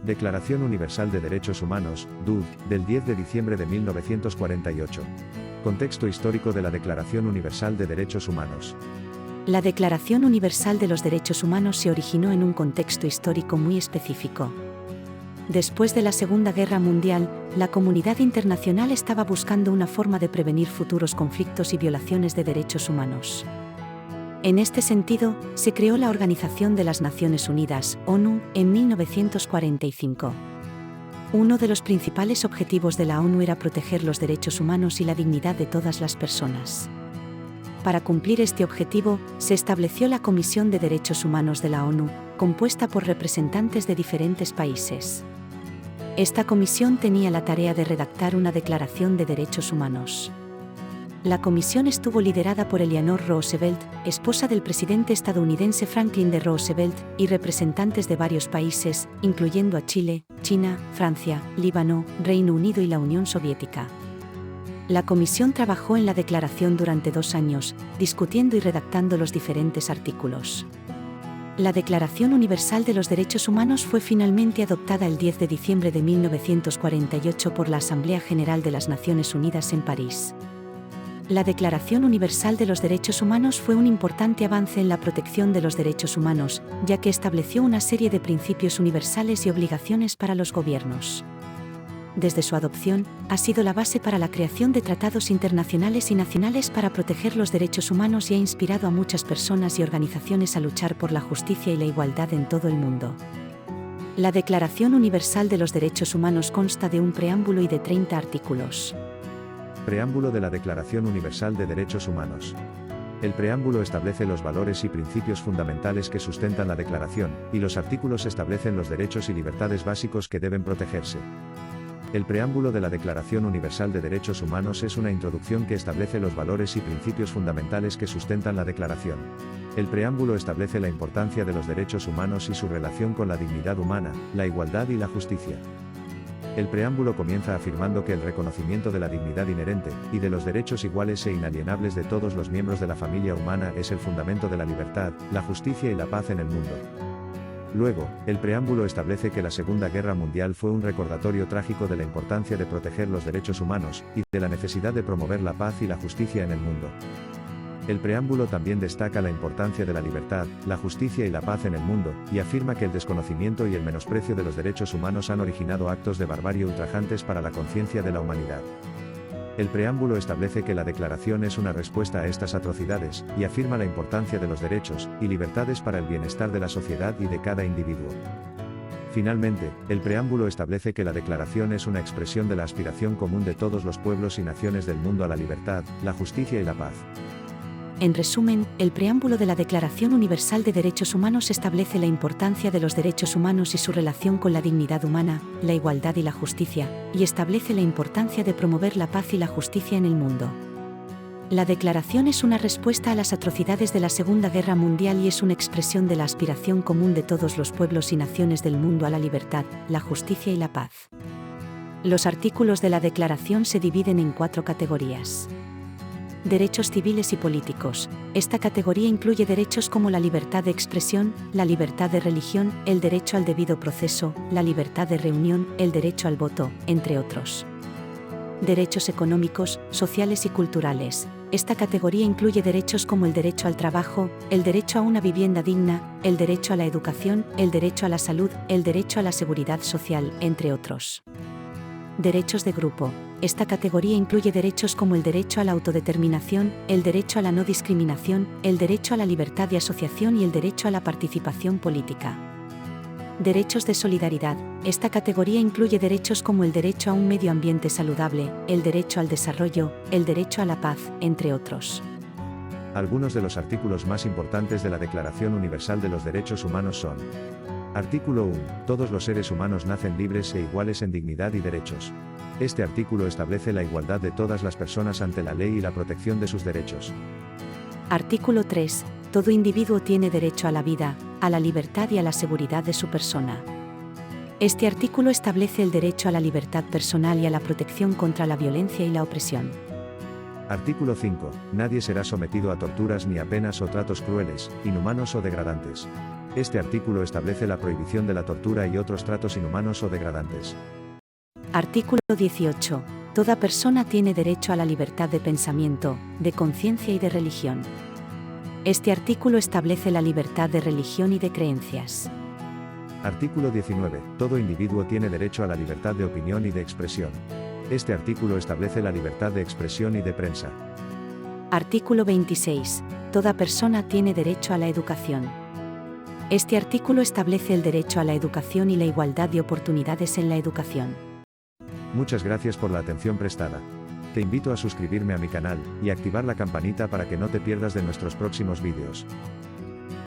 Declaración Universal de Derechos Humanos, DUD, del 10 de diciembre de 1948. Contexto histórico de la Declaración Universal de Derechos Humanos. La Declaración Universal de los Derechos Humanos se originó en un contexto histórico muy específico. Después de la Segunda Guerra Mundial, la comunidad internacional estaba buscando una forma de prevenir futuros conflictos y violaciones de derechos humanos. En este sentido, se creó la Organización de las Naciones Unidas, ONU, en 1945. Uno de los principales objetivos de la ONU era proteger los derechos humanos y la dignidad de todas las personas. Para cumplir este objetivo, se estableció la Comisión de Derechos Humanos de la ONU, compuesta por representantes de diferentes países. Esta comisión tenía la tarea de redactar una declaración de derechos humanos. La comisión estuvo liderada por Eleanor Roosevelt, esposa del presidente estadounidense Franklin D. Roosevelt, y representantes de varios países, incluyendo a Chile, China, Francia, Líbano, Reino Unido y la Unión Soviética. La comisión trabajó en la declaración durante 2 años, discutiendo y redactando los diferentes artículos. La Declaración Universal de los Derechos Humanos fue finalmente adoptada el 10 de diciembre de 1948 por la Asamblea General de las Naciones Unidas en París. La Declaración Universal de los Derechos Humanos fue un importante avance en la protección de los derechos humanos, ya que estableció una serie de principios universales y obligaciones para los gobiernos. Desde su adopción, ha sido la base para la creación de tratados internacionales y nacionales para proteger los derechos humanos y ha inspirado a muchas personas y organizaciones a luchar por la justicia y la igualdad en todo el mundo. La Declaración Universal de los Derechos Humanos consta de un preámbulo y de 30 artículos. Preámbulo de la Declaración Universal de Derechos Humanos. El preámbulo establece los valores y principios fundamentales que sustentan la declaración, y los artículos establecen los derechos y libertades básicos que deben protegerse. El preámbulo de la Declaración Universal de Derechos Humanos es una introducción que establece los valores y principios fundamentales que sustentan la declaración. El preámbulo establece la importancia de los derechos humanos y su relación con la dignidad humana, la igualdad y la justicia. El preámbulo comienza afirmando que el reconocimiento de la dignidad inherente, y de los derechos iguales e inalienables de todos los miembros de la familia humana es el fundamento de la libertad, la justicia y la paz en el mundo. Luego, el preámbulo establece que la Segunda Guerra Mundial fue un recordatorio trágico de la importancia de proteger los derechos humanos, y de la necesidad de promover la paz y la justicia en el mundo. El preámbulo también destaca la importancia de la libertad, la justicia y la paz en el mundo, y afirma que el desconocimiento y el menosprecio de los derechos humanos han originado actos de barbarie ultrajantes para la conciencia de la humanidad. El preámbulo establece que la declaración es una respuesta a estas atrocidades, y afirma la importancia de los derechos y libertades para el bienestar de la sociedad y de cada individuo. Finalmente, el preámbulo establece que la declaración es una expresión de la aspiración común de todos los pueblos y naciones del mundo a la libertad, la justicia y la paz. En resumen, el preámbulo de la Declaración Universal de Derechos Humanos establece la importancia de los derechos humanos y su relación con la dignidad humana, la igualdad y la justicia, y establece la importancia de promover la paz y la justicia en el mundo. La declaración es una respuesta a las atrocidades de la Segunda Guerra Mundial y es una expresión de la aspiración común de todos los pueblos y naciones del mundo a la libertad, la justicia y la paz. Los artículos de la declaración se dividen en 4 categorías. Derechos civiles y políticos. Esta categoría incluye derechos como la libertad de expresión, la libertad de religión, el derecho al debido proceso, la libertad de reunión, el derecho al voto, entre otros. Derechos económicos, sociales y culturales. Esta categoría incluye derechos como el derecho al trabajo, el derecho a una vivienda digna, el derecho a la educación, el derecho a la salud, el derecho a la seguridad social, entre otros. Derechos de grupo. Esta categoría incluye derechos como el derecho a la autodeterminación, el derecho a la no discriminación, el derecho a la libertad de asociación y el derecho a la participación política. Derechos de solidaridad. Esta categoría incluye derechos como el derecho a un medio ambiente saludable, el derecho al desarrollo, el derecho a la paz, entre otros. Algunos de los artículos más importantes de la Declaración Universal de los Derechos Humanos son: Artículo 1. Todos los seres humanos nacen libres e iguales en dignidad y derechos. Este artículo establece la igualdad de todas las personas ante la ley y la protección de sus derechos. Artículo 3. Todo individuo tiene derecho a la vida, a la libertad y a la seguridad de su persona. Este artículo establece el derecho a la libertad personal y a la protección contra la violencia y la opresión. Artículo 5. Nadie será sometido a torturas ni a penas o tratos crueles, inhumanos o degradantes. Este artículo establece la prohibición de la tortura y otros tratos inhumanos o degradantes. Artículo 18. Toda persona tiene derecho a la libertad de pensamiento, de conciencia y de religión. Este artículo establece la libertad de religión y de creencias. Artículo 19. Todo individuo tiene derecho a la libertad de opinión y de expresión. Este artículo establece la libertad de expresión y de prensa. Artículo 26. Toda persona tiene derecho a la educación. Este artículo establece el derecho a la educación y la igualdad de oportunidades en la educación. Muchas gracias por la atención prestada. Te invito a suscribirme a mi canal y activar la campanita para que no te pierdas de nuestros próximos vídeos.